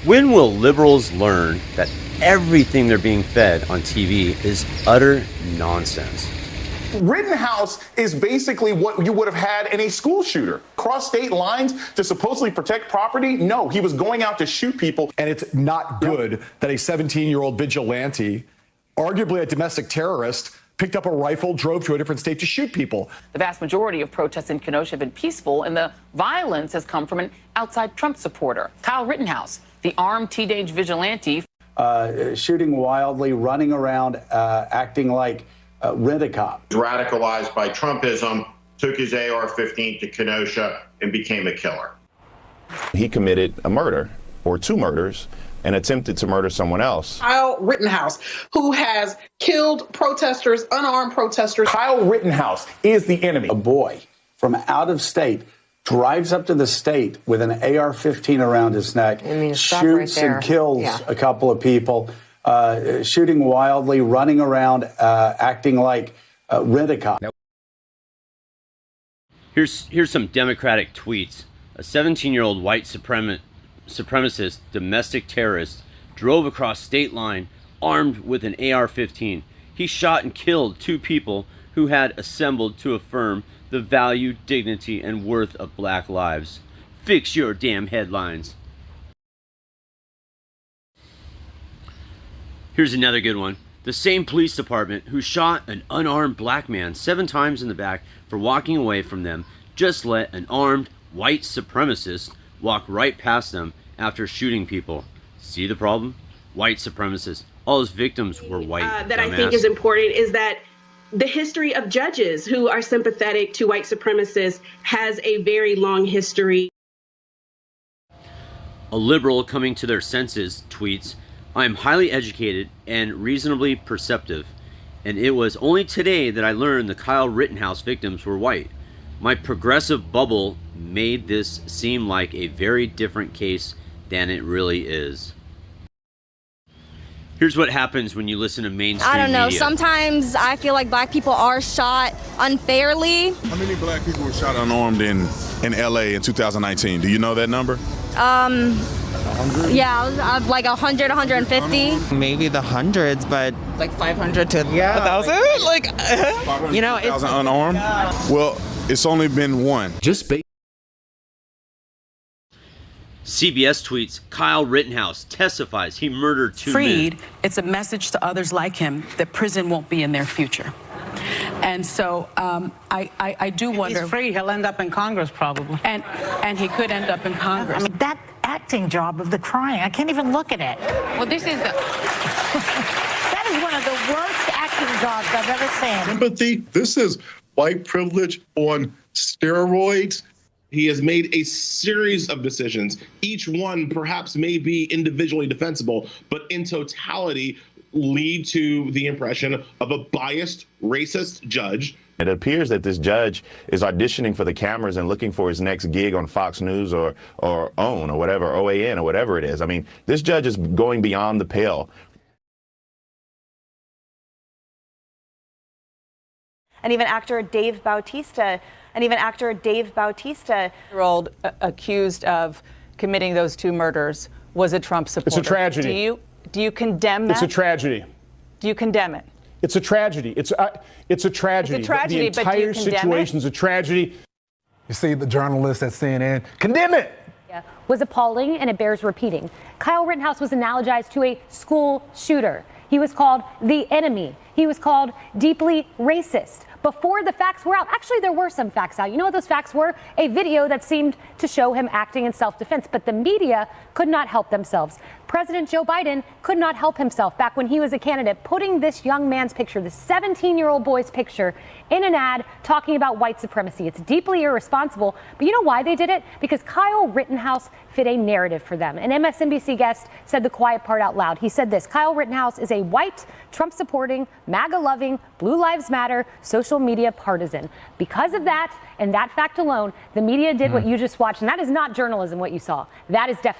When will liberals learn that everything they're being fed on TV is utter nonsense? Rittenhouse is basically what you would have had in a school shooter. Cross state lines to supposedly protect property? No, he was going out to shoot people. And it's not good that a 17-year-old vigilante, arguably a domestic terrorist, picked up a rifle, drove to a different state to shoot people. The vast majority of protests in Kenosha have been peaceful, and the violence has come from an outside Trump supporter. Kyle Rittenhouse, the armed teenage vigilante. Shooting wildly, running around, acting like rent-a-cop. Radicalized by Trumpism, took his AR-15 to Kenosha and became a killer. He committed a murder or two murders and attempted to murder someone else. Kyle Rittenhouse, who has killed protesters, unarmed protesters. Kyle Rittenhouse is the enemy. A boy from out of state drives up to the state with an AR-15 around his neck, shoots and kills a couple of people, shooting wildly, running around, acting like rent-a-cop. Here's some Democratic tweets. A 17-year-old white supremacist domestic terrorist drove across state line armed with an AR-15. He shot and killed two people who had assembled to affirm the value, dignity, and worth of black lives. Fix your damn headlines. Here's another good one. The same police department who shot an unarmed black man 7 times in the back for walking away from them just let an armed white supremacist walk right past them after shooting people. See the problem? White supremacists. All his victims were white. That I think is important is that the history of judges who are sympathetic to white supremacists has a very long history. A liberal coming to their senses tweets, "I am highly educated and reasonably perceptive, and it was only today that I learned the Kyle Rittenhouse victims were white. My progressive bubble made this seem like a very different case than it really is." Here's what happens when you listen to mainstream I don't know. media. Sometimes I feel like black people are shot unfairly. How many black people were shot unarmed in LA in 2019? Do you know that number? Yeah, like 100, 150. Maybe the hundreds, but like 500 to 1,000. Like, you know, it's 1,000 unarmed. Well, it's only been one. CBS tweets, Kyle Rittenhouse testifies he murdered 2 men. Freed, it's a message to others like him that prison won't be in their future. And so I do wonder. He's free. He'll end up in Congress probably. And he could end up in Congress. I mean, that acting job of the crying, I can't even look at it. Well, this is that is one of the worst acting jobs I've ever seen. Sympathy. This is white privilege on steroids. He has made a series of decisions. Each one perhaps may be individually defensible, but in totality lead to the impression of a biased, racist judge. It appears that this judge is auditioning for the cameras and looking for his next gig on Fox News or OWN or whatever, OAN or whatever it is. I mean, this judge is going beyond the pale. And even actor Dave Bautista, year-old accused of committing those 2 murders was a Trump supporter. It's a tragedy. Do you condemn that? It's a tragedy. Do you condemn it? It's a tragedy. It's a tragedy. It's a tragedy, The but do you entire condemn situation is a tragedy. You see the journalist at CNN condemn it. Was appalling, and it bears repeating. Kyle Rittenhouse was analogized to a school shooter. He was called the enemy. He was called deeply racist. Before the facts were out, actually there were some facts out. You know what those facts were? A video that seemed to show him acting in self-defense, but the media could not help themselves. President Joe Biden could not help himself back when he was a candidate, putting this young man's picture, the 17-year-old boy's picture, in an ad talking about white supremacy. It's deeply irresponsible, but you know why they did it? Because Kyle Rittenhouse fit a narrative for them. An MSNBC guest said the quiet part out loud. He said this: Kyle Rittenhouse is a white, Trump-supporting, MAGA-loving, Blue Lives Matter, social media partisan. Because of that, and that fact alone, the media did what you just watched, and that is not journalism, what you saw. That is defamation.